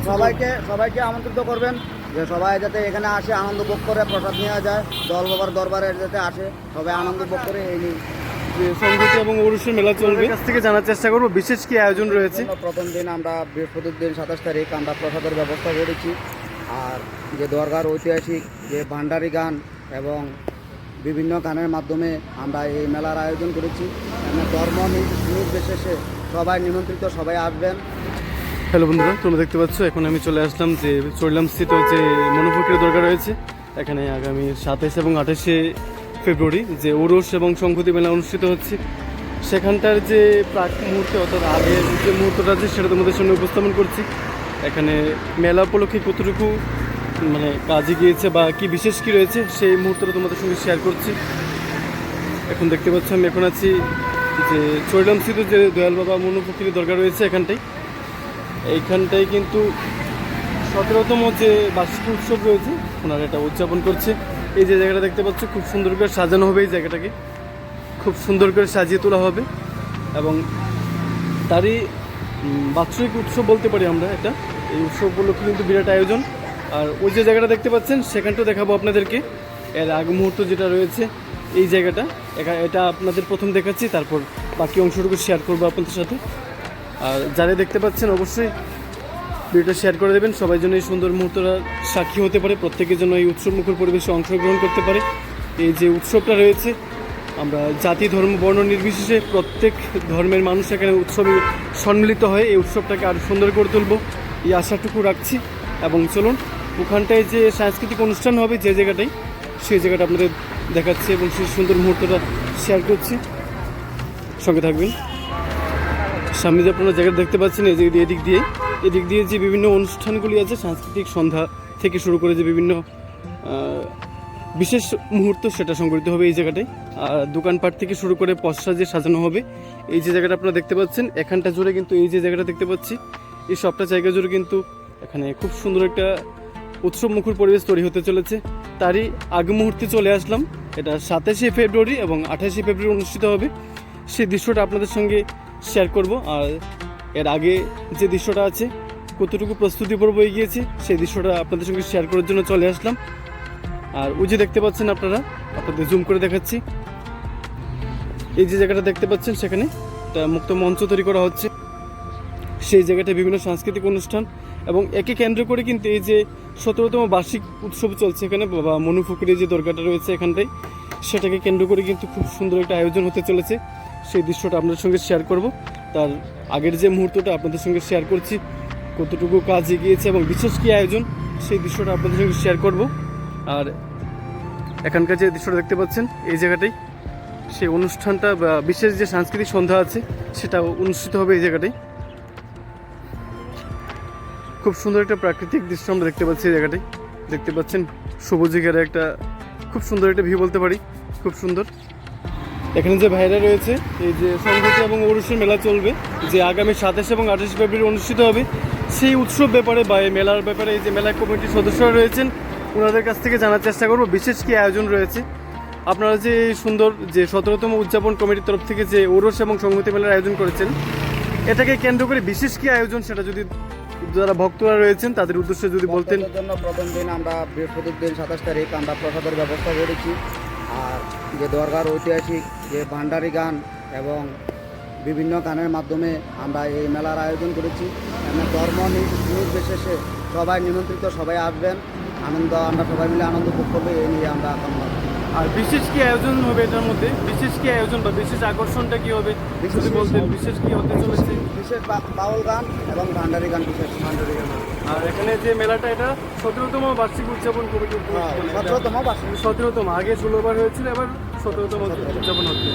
সবাইকে সবাইকে আমন্ত্রিত করবেন যে সবাই যাতে এখানে আসে আনন্দ ভোগ করে প্রসাদ নেওয়া যায়, দল বাবার দরবারে যাতে আসে সবাই আনন্দ ভোগ করে এই নিয়ে যে সংগীতি এবং ওরসের মেলা চলবে কাছ থেকে জানার চেষ্টা করবো বিশেষ কি আয়োজন রয়েছে। প্রথম দিন আমরা বৃহস্পতির দিন 27 তারিখ আমরা প্রসাদের ব্যবস্থা করেছি। আর যে দরগার ঐতিহাসিক যে ভান্ডারি গান এবং বিভিন্ন গানের মাধ্যমে আমরা এই মেলার আয়োজন করেছি। ধর্ম নির্বিশেষে সবাই নিমন্ত্রিত, সবাই আসবেন। হ্যালো বন্ধুরা, তোমরা দেখতে পাচ্ছ এখন আমি চলে আসলাম যে চড়লাম স্থিত যে মনোফকির দরগা রয়েছে। এখানে আগামী 27 এবং 28শে ফেব্রুয়ারি যে ওরস এবং সংহতি মেলা অনুষ্ঠিত হচ্ছে, সেখানটার যে প্রাক মুহূর্তে অর্থাৎ আগের যে মুহূর্তটা আছে সেটা তোমাদের সামনে উপস্থাপন করছি। এখানে মেলা উপলক্ষে কতটুকু মানে কাজে গিয়েছে বা কি বিশেষ কি রয়েছে সেই মুহূর্তটা তোমাদের সঙ্গে শেয়ার করছি। এখন দেখতে পাচ্ছ আমি এখন আছি যে চড়লাম স্থিত যে দয়াল বাবা মনোফকির দরগা রয়েছে এইখানটায় কিন্তু 17তম যে বার্ষিক উৎসব রয়েছে ওনারা এটা উদযাপন করছে। এই যে জায়গাটা দেখতে পাচ্ছ খুব সুন্দর করে সাজানো হবে, এই জায়গাটাকে খুব সুন্দর করে সাজিয়ে তোলা হবে এবং তারই বাৎসরিক উৎসব বলতে পারি আমরা এটা। এই উৎসব উপলক্ষে কিন্তু বিরাট আয়োজন। আর ওই যে জায়গাটা দেখতে পাচ্ছেন সেখানটাও দেখাবো আপনাদেরকে। এর আগ মুহূর্ত যেটা রয়েছে এই জায়গাটা, এটা আপনাদের প্রথম দেখাচ্ছি, তারপর বাকি অংশটুকু শেয়ার করবো আপনাদের সাথে। আর যারা দেখতে পাচ্ছেন অবশ্যই ভিডিওটা শেয়ার করে দেবেন, সবাই যেন এই সুন্দর মুহূর্তটা সাক্ষী হতে পারে, প্রত্যেকের জন্য এই উৎসবমুখর পরিবেশে অংশগ্রহণ করতে পারে। এই যে উৎসবটা রয়েছে আমরা জাতি ধর্ম বর্ণ নির্বিশেষে প্রত্যেক ধর্মের মানুষ এখানে উৎসবে সম্মিলিত হয়, এই উৎসবটাকে আরও সুন্দর করে তুলবো এই আশাটুকু রাখছি। এবং চলুন ওখানটায় যে সাংস্কৃতিক অনুষ্ঠান হবে যে জায়গাটায়, সেই জায়গাটা আপনাদের দেখাচ্ছি এবং সেই সুন্দর মুহূর্তটা শেয়ার করছি, সঙ্গে থাকবেন। সামনে যে আপনারা জায়গাটা দেখতে পাচ্ছেন এই যে এদিক দিয়ে যে বিভিন্ন অনুষ্ঠানগুলি আছে, সাংস্কৃতিক সন্ধ্যা থেকে শুরু করে যে বিভিন্ন বিশেষ মুহূর্ত সেটা সংগঠিত হবে এই জায়গাটায়। আর দোকানপাট থেকে শুরু করে পসরা যে সাজানো হবে এই যে জায়গাটা আপনারা দেখতে পাচ্ছেন, এখানটা জুড়ে কিন্তু এই যে জায়গাটা দেখতে পাচ্ছি এই সবটা জায়গা জুড়ে কিন্তু এখানে খুব সুন্দর একটা উৎসব মুখর পরিবেশ তৈরি হতে চলেছে। তারই আগ মুহূর্তে চলে আসলাম, এটা 27শে ফেব্রুয়ারি এবং 28শে ফেব্রুয়ারি অনুষ্ঠিত হবে, সেই দৃশ্যটা আপনাদের সঙ্গে শেয়ার করব। আর এর আগে যে দৃশ্যটা আছে কতটুকু প্রস্তুতি পর্ব এগিয়েছে সেই দৃশ্যটা আপনাদের সঙ্গে শেয়ার করার জন্য চলে আসলাম। আর ওই যে দেখতে পাচ্ছেন আপনারা, আপনাদের জুম করে দেখাচ্ছি, এই যে জায়গাটা দেখতে পাচ্ছেন সেখানে একটা মুক্ত মঞ্চ তৈরি করা হচ্ছে। সেই জায়গাটায় বিভিন্ন সাংস্কৃতিক অনুষ্ঠান এবং একে কেন্দ্র করে কিন্তু এই যে 17তম বার্ষিক উৎসব চলছে এখানে বাবা মনোফকিরের যে দরগাটা রয়েছে এখানটায়, সেটাকে কেন্দ্র করে কিন্তু খুব সুন্দর একটা আয়োজন হতে চলেছে। সেই দৃশ্যটা আপনাদের সঙ্গে শেয়ার করব। তার আগের যে মুহূর্তটা আপনাদের সঙ্গে শেয়ার করছি, কতটুকু কাজ এগিয়েছে এবং বিশেষ কী আয়োজন সেই দৃশ্যটা আপনাদের সঙ্গে শেয়ার করব। আর এখানকার যে দৃশ্যটা দেখতে পাচ্ছেন এই জায়গাটাই সেই অনুষ্ঠানটা বা বিশেষ যে সাংস্কৃতিক সন্ধ্যা আছে সেটা অনুষ্ঠিত হবে এই জায়গাটাই। খুব সুন্দর একটা প্রাকৃতিক দৃশ্য আমরা দেখতে পাচ্ছি এই জায়গাটাই, দেখতে পাচ্ছেন সবুজে ঘেরা একটা খুব সুন্দর একটা ভিউ বলতে পারি, খুব সুন্দর। এখানে যে ভাইরা রয়েছে এই যে সংগীতি এবং ওরসের মেলা চলবে যে আগামী 27 এবং 28 ফেব্রুয়ারি অনুষ্ঠিত হবে, সেই উৎসব ব্যাপারে বা এই মেলার ব্যাপারে এই যে মেলা কমিটির সদস্যরা রয়েছেন ওনাদের কাছ থেকে জানার চেষ্টা করব বিশেষ কী আয়োজন রয়েছে। আপনারা যে এই সুন্দর যে 17তম উদযাপন কমিটির তরফ থেকে যে ওরস এবং সংগীতি মেলার আয়োজন করেছেন, এটাকে কেন্দ্র করে বিশেষ কী আয়োজন সেটা যদি যারা ভক্তরা রয়েছেন তাদের উদ্দেশ্যে যদি বলতেন। প্রথম দিন আমরা বৃহস্পতির দিন 27 তারিখ আমরা প্রসাদের ব্যবস্থা করেছি। আর যে দরগার ঐতিহাসিক যে ভান্ডারি গান এবং বিভিন্ন গানের মাধ্যমে আমরা এই মেলার আয়োজন করেছি। ধর্ম নির্বিশেষে সবাই নিমন্ত্রিত, সবাই আসবেন, আমরা সবাই মিলে আনন্দ ভোগ করবো এই নিয়ে আমরা কামনা। আর বিশেষ কি আয়োজন হবে এটার মধ্যে, বিশেষ কি আয়োজন বা বিশেষ আকর্ষণটা কি হবে যদি বলতেন, বিশেষ কি হতে চলেছে? বিশেষ বাউল গান এবং ভান্ডারি গান, বিশেষ ভান্ডারি গান। আর এখানে যে মেলাটা এটা 17তম বার্ষিক উদযাপন কমিটি, 17তম আগে 16বার হয়েছিল, এবার 17তম উদযাপন হচ্ছে।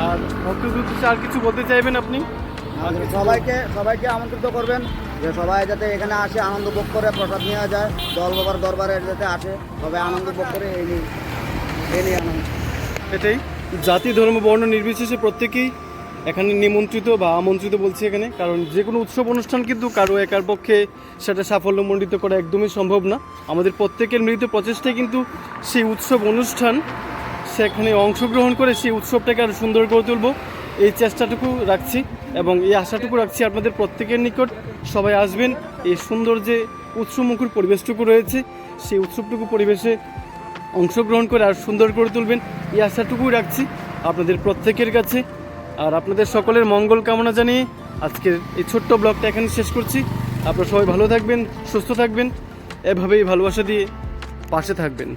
আর ভক্তদের উদ্দেশ্যে আর কিছু বলতে চাইবেন আপনি? সবাইকে আমন্ত্রিত করবেন যে সবাই যাতে এখানে আসে আনন্দ ভোগ করে প্রসাদ নেওয়া যায়, দল বাবার দরবারে যাতে আসে সবাই আনন্দ ভোগ করে এই নিয়ে আনন্দ। এটাই জাতি ধর্ম বর্ণ নির্বিশেষে প্রত্যেকেই এখানে নিমন্ত্রিত বা আমন্ত্রিত বলছি এখানে, কারণ যে কোনো উৎসব অনুষ্ঠান কিন্তু কারো একার পক্ষে সেটা সাফল্যমণ্ডিত করা একদমই সম্ভব না। আমাদের প্রত্যেকের মিলিত প্রচেষ্টায় কিন্তু সেই উৎসব অনুষ্ঠান সেখানে অংশগ্রহণ করে সেই উৎসবটাকে আরও সুন্দর করে তুলব, এই চেষ্টাটুকু রাখছি। এবং এই আশাটুকু রাখছি আপনাদের প্রত্যেকের নিকট সবাই আসবেন। এই সুন্দর যে উৎসবমুখর পরিবেশটুকু রয়েছে সেই উৎসবটুকু পরিবেশে অংশগ্রহণ করে আর সুন্দর করে তুলবেন, এই আশাটুকুই রাখছি আপনাদের প্রত্যেকের কাছে। আর আপনাদের সকলের মঙ্গল কামনা জানিয়ে আজকের এই ছোট্ট ব্লগটা এখানে শেষ করছি। আপনারা সবাই ভালো থাকবেন, সুস্থ থাকবেন, এভাবেই ভালোবাসা দিয়ে পাশে থাকবেন।